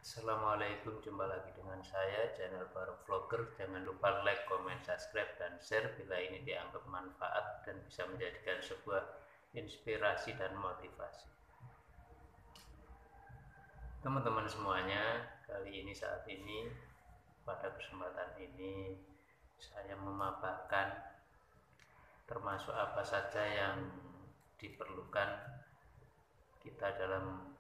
Assalamualaikum, jumpa lagi dengan saya channel Bareng Vlogger. Jangan lupa like, comment, subscribe, dan share bila ini dianggap manfaat dan bisa menjadikan sebuah inspirasi dan motivasi. Teman-teman semuanya, saat ini pada kesempatan ini saya memaparkan termasuk apa saja yang diperlukan kita dalam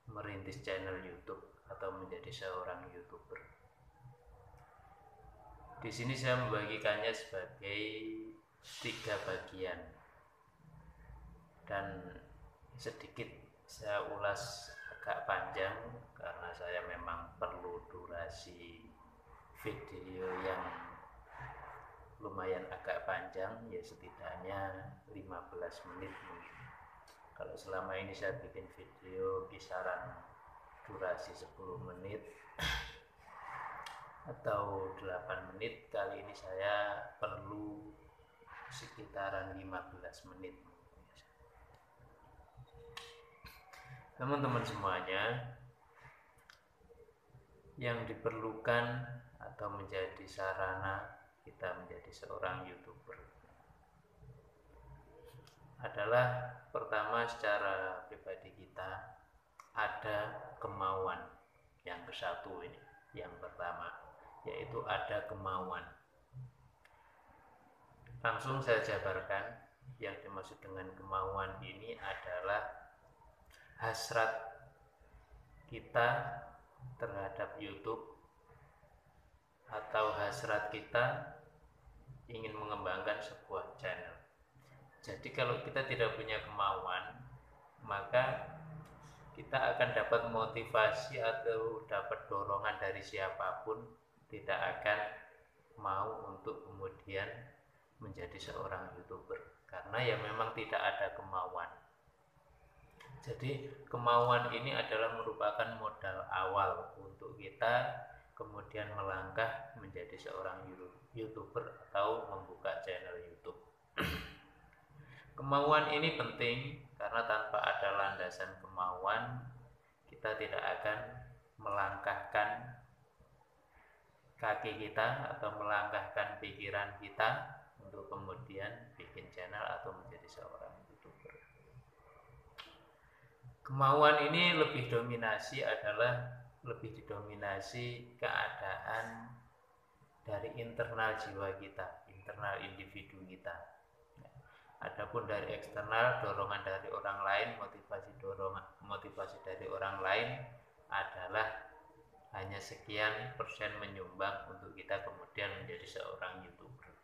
merintis channel YouTube atau menjadi seorang YouTuber. Di sini saya membagikannya sebagai 3 bagian dan sedikit saya ulas agak panjang karena saya memang perlu durasi video yang lumayan agak panjang, ya setidaknya 15 menit mungkin. Kalau selama ini saya bikin video kisaran durasi 10 menit atau 8 menit, kali ini saya perlu sekitaran 15 menit. Teman-teman semuanya, yang diperlukan atau menjadi sarana kita menjadi seorang YouTuber adalah pertama, secara pribadi kita ada kemauan. Yang kesatu ini, yang pertama, yaitu ada kemauan. Langsung saya jabarkan, yang dimaksud dengan kemauan ini adalah hasrat kita terhadap YouTube atau hasrat kita ingin mengembangkan sebuah channel. Jadi kalau kita tidak punya kemauan, maka kita akan dapat motivasi atau dapat dorongan dari siapapun, tidak akan mau untuk kemudian menjadi seorang YouTuber, karena ya memang tidak ada kemauan. Jadi kemauan ini adalah merupakan modal awal untuk kita kemudian melangkah menjadi seorang YouTuber atau membuka channel YouTube. Kemauan ini penting karena tanpa ada landasan kemauan, kita tidak akan melangkahkan kaki kita atau melangkahkan pikiran kita untuk kemudian bikin channel atau menjadi seorang YouTuber. Kemauan ini lebih didominasi keadaan dari internal jiwa kita, internal individu kita. Adapun dari eksternal, dorongan dari orang lain, motivasi dari orang lain adalah hanya sekian persen menyumbang untuk kita kemudian menjadi seorang YouTuber.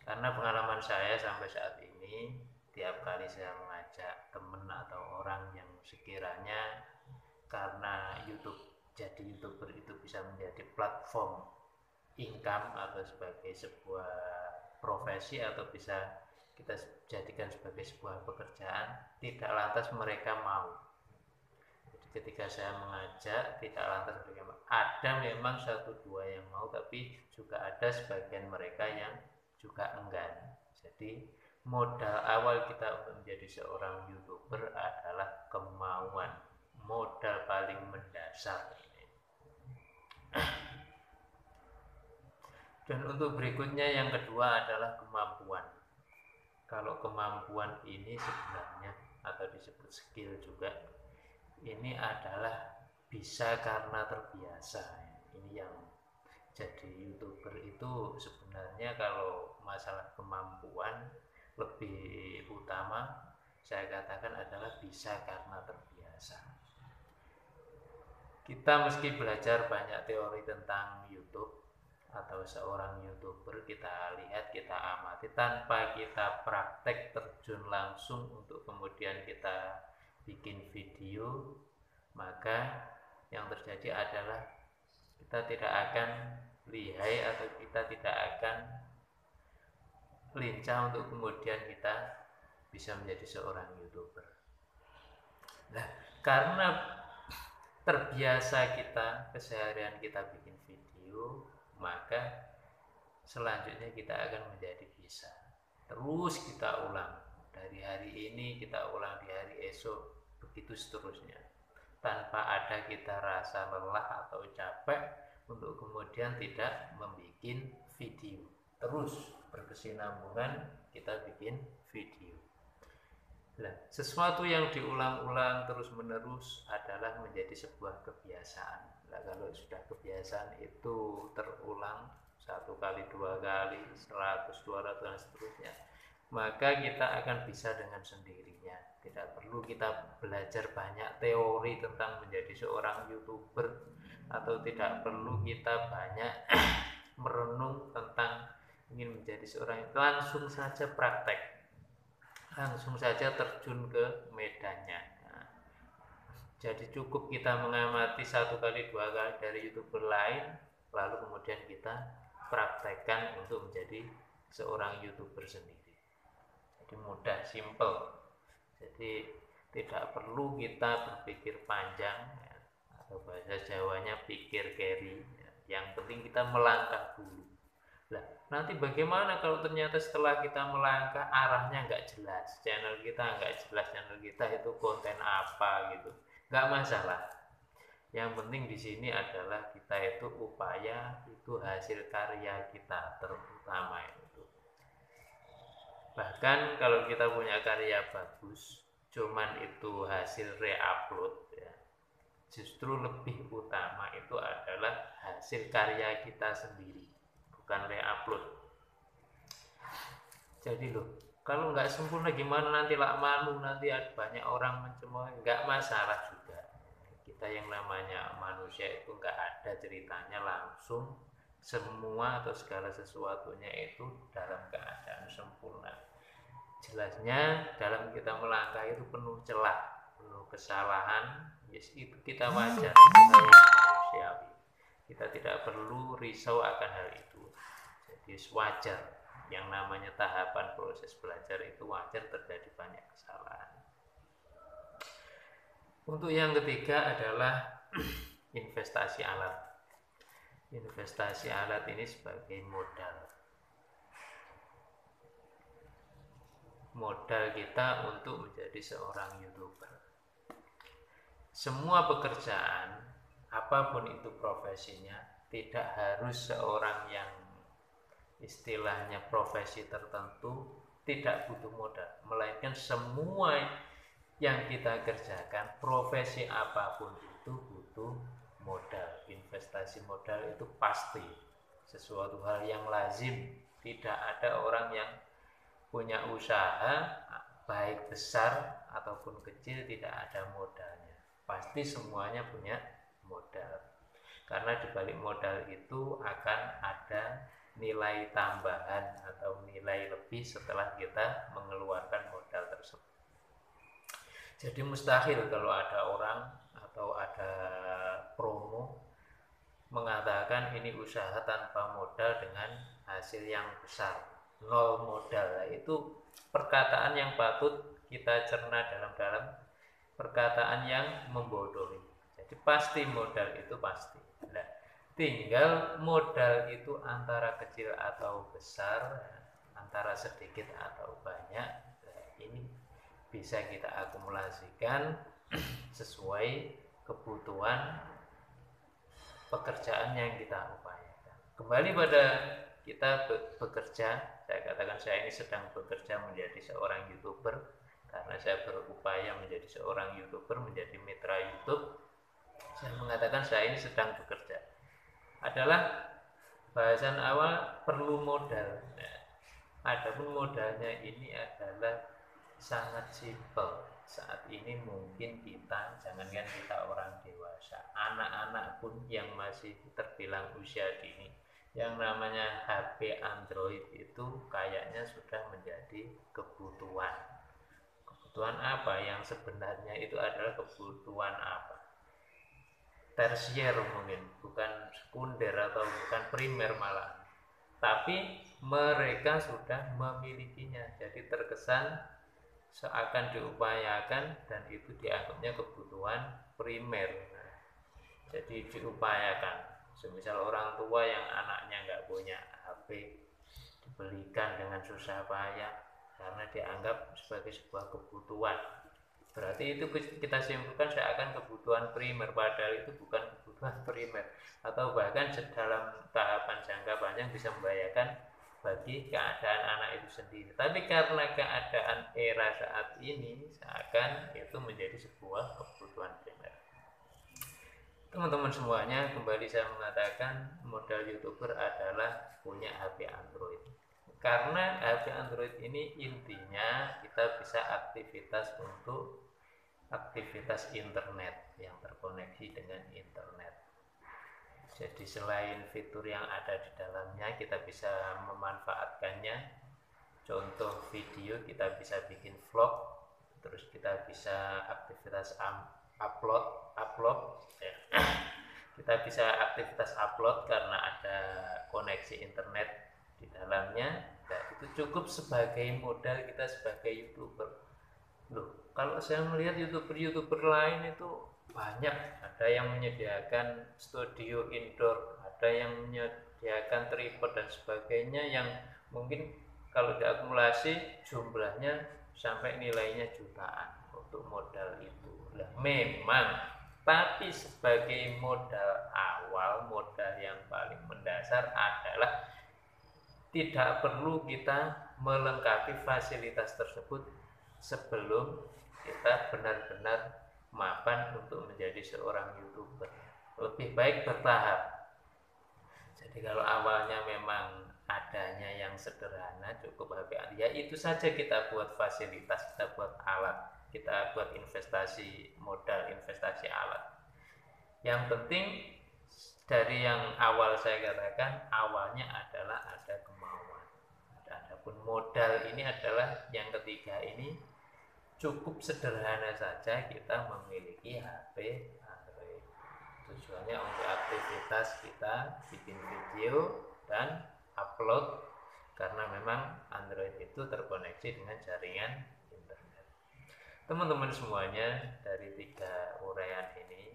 Karena pengalaman saya sampai saat ini, tiap kali saya mengajak teman atau orang yang sekiranya karena jadi YouTuber itu bisa menjadi platform income atau sebagai sebuah profesi atau bisa kita jadikan sebagai sebuah pekerjaan, tidak lantas mereka mau. Jadi ketika saya mengajak, tidak lantas mereka mau. Ada memang 1-2 yang mau, tapi juga ada sebagian mereka yang juga enggan. Jadi modal awal kita untuk menjadi seorang YouTuber adalah kemauan, modal paling mendasar. Dan untuk berikutnya yang kedua adalah kemampuan. Kalau kemampuan ini sebenarnya atau disebut skill juga, ini adalah bisa karena terbiasa. Ini yang jadi YouTuber itu sebenarnya kalau masalah kemampuan lebih utama saya katakan adalah bisa karena terbiasa. Kita meski belajar banyak teori tentang YouTube atau seorang YouTuber, kita lihat, kita amati, tanpa kita praktek terjun langsung untuk kemudian kita bikin video, maka yang terjadi adalah kita tidak akan lihai atau kita tidak akan lincah untuk kemudian kita bisa menjadi seorang YouTuber. Nah, karena terbiasa kita, keseharian kita bikin video, maka selanjutnya kita akan menjadi bisa. Terus kita ulang, dari hari ini kita ulang di hari esok, begitu seterusnya. tanpa ada kita rasa lelah atau capek untuk kemudian tidak membuat video. Terus berkesinambungan kita bikin video. Nah, sesuatu yang diulang-ulang terus-menerus adalah menjadi sebuah kebiasaan. Nah, kalau sudah kebiasaan itu terulang 1 kali, 2 kali, 100, 200 dan seterusnya, maka kita akan bisa dengan sendirinya. Tidak perlu kita belajar banyak teori tentang menjadi seorang YouTuber, atau tidak perlu kita banyak merenung tentang ingin menjadi seorang, langsung saja praktek, langsung saja terjun ke medannya. Nah, jadi cukup kita mengamati 1 kali 2 kali dari YouTuber lain, lalu kemudian kita praktekkan untuk menjadi seorang YouTuber sendiri. Jadi mudah, simple. Jadi tidak perlu kita berpikir panjang, ya, atau bahasa Jawanya pikir carry, ya. Yang penting kita melangkah dulu. Nah, nanti bagaimana kalau ternyata setelah kita melangkah arahnya nggak jelas, channel kita nggak jelas, channel kita itu konten apa gitu, nggak masalah. Yang penting di sini adalah kita itu upaya, itu hasil karya kita terutama itu. Bahkan kalau kita punya karya bagus, cuman itu hasil re-upload, ya, justru lebih utama itu adalah hasil karya kita sendiri, bukan re-upload. Jadi loh, kalau nggak sempurna gimana nanti lah malu, nanti ada banyak orang mencemooh, nggak masalah juga. Kita yang namanya manusia itu nggak ada ceritanya langsung semua atau segala sesuatunya itu dalam keadaan sempurna. Jelasnya dalam kita melangkah itu penuh celah, penuh kesalahan, yes, itu kita wajar, itu hal yang manusiawi. Kita tidak perlu risau akan hal itu. Jadi wajar, yang namanya tahapan proses belajar itu wajar terjadi banyak kesalahan. Untuk yang ketiga adalah investasi alat. Investasi alat ini sebagai modal kita untuk menjadi seorang YouTuber. Semua pekerjaan, apapun itu profesinya, tidak harus seorang yang istilahnya profesi tertentu tidak butuh modal, melainkan semua yang kita kerjakan, profesi apapun itu butuh modal. Investasi modal itu pasti sesuatu hal yang lazim. Tidak ada orang yang punya usaha baik besar ataupun kecil tidak ada modalnya. Pasti semuanya punya modal, karena dibalik modal itu akan ada nilai tambahan atau nilai lebih setelah kita mengeluarkan modal tersebut. Jadi mustahil kalau ada orang atau ada promo mengatakan ini usaha tanpa modal dengan hasil yang besar, nol modal. Itu perkataan yang patut kita cerna dalam-dalam, perkataan yang membodohi. Jadi pasti modal itu pasti. Nah, tinggal modal itu antara kecil atau besar, antara sedikit atau banyak. Nah, ini bisa kita akumulasikan sesuai kebutuhan pekerjaan yang kita upayakan. Kembali pada kita bekerja, saya katakan saya ini sedang bekerja menjadi seorang YouTuber, karena saya berupaya menjadi seorang YouTuber, menjadi mitra YouTube. Saya mengatakan saya ini sedang bekerja, adalah bahasan awal perlu modal. Nah, adapun modalnya ini adalah sangat simpel. Saat ini mungkin kita, jangankan kita orang dewasa, anak-anak pun yang masih terbilang usia dini, yang namanya HP Android itu kayaknya sudah menjadi kebutuhan. Kebutuhan apa? Yang sebenarnya itu adalah kebutuhan apa? Tersier mungkin, bukan sekunder atau bukan primer malah. Tapi mereka sudah memilikinya, jadi terkesan seakan diupayakan dan itu dianggapnya kebutuhan primer. Nah, jadi diupayakan. Semisal orang tua yang anaknya nggak punya HP dibelikan dengan susah payah karena dianggap sebagai sebuah kebutuhan. Berarti itu kita simpulkan seakan kebutuhan primer, padahal itu bukan kebutuhan primer, atau bahkan dalam tahapan jangka panjang bisa membahayakan bagi keadaan anak itu sendiri. Tapi karena keadaan era saat ini seakan itu menjadi sebuah kebutuhan primer. Teman-teman semuanya, kembali saya mengatakan modal YouTuber adalah punya HP Android. Karena HP Android ini intinya kita bisa aktivitas untuk aktivitas internet yang terkoneksi dengan internet. Jadi selain fitur yang ada di dalamnya, kita bisa memanfaatkannya. Contoh video, kita bisa bikin vlog, terus kita bisa aktivitas upload ya. Kita bisa aktivitas upload karena ada koneksi internet di dalamnya. Nah, itu cukup sebagai modal kita sebagai YouTuber. Loh, kalau saya melihat YouTuber lain itu banyak, ada yang menyediakan studio indoor, ada yang menyediakan tripod dan sebagainya, yang mungkin kalau diakumulasi jumlahnya sampai nilainya jutaan untuk modal itu. Nah, memang, tapi sebagai modal awal, modal yang paling mendasar adalah tidak perlu kita melengkapi fasilitas tersebut sebelum kita benar-benar mapan untuk menjadi seorang YouTuber. Lebih baik bertahap. Jadi kalau awalnya memang adanya yang sederhana, cukup HP, ya itu saja kita buat fasilitas, kita buat alat, kita buat investasi modal, investasi alat. Yang penting dari yang awal saya katakan, awalnya adalah ada kemauan. Adapun modal ini adalah yang ketiga ini, cukup sederhana saja kita memiliki HP Android. Tujuannya untuk aktivitas kita bikin video dan upload, karena memang Android itu terkoneksi dengan jaringan internet. Teman-teman semuanya, dari 3 uraian ini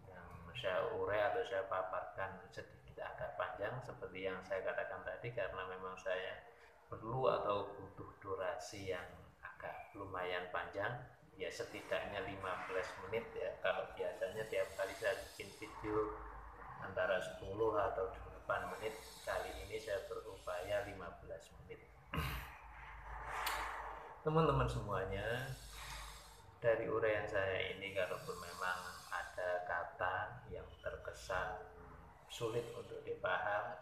yang saya urai atau saya paparkan sedikit agak panjang seperti yang saya katakan tadi, karena memang saya perlu atau butuh durasi yang agak lumayan panjang, ya setidaknya 15 menit ya. Kalau biasanya tiap kali saya bikin video antara 10 atau 8 menit, kali ini saya berupaya 15 menit. Teman-teman semuanya, dari uraian saya ini, kalaupun memang ada kata yang terkesan sulit untuk dipaham,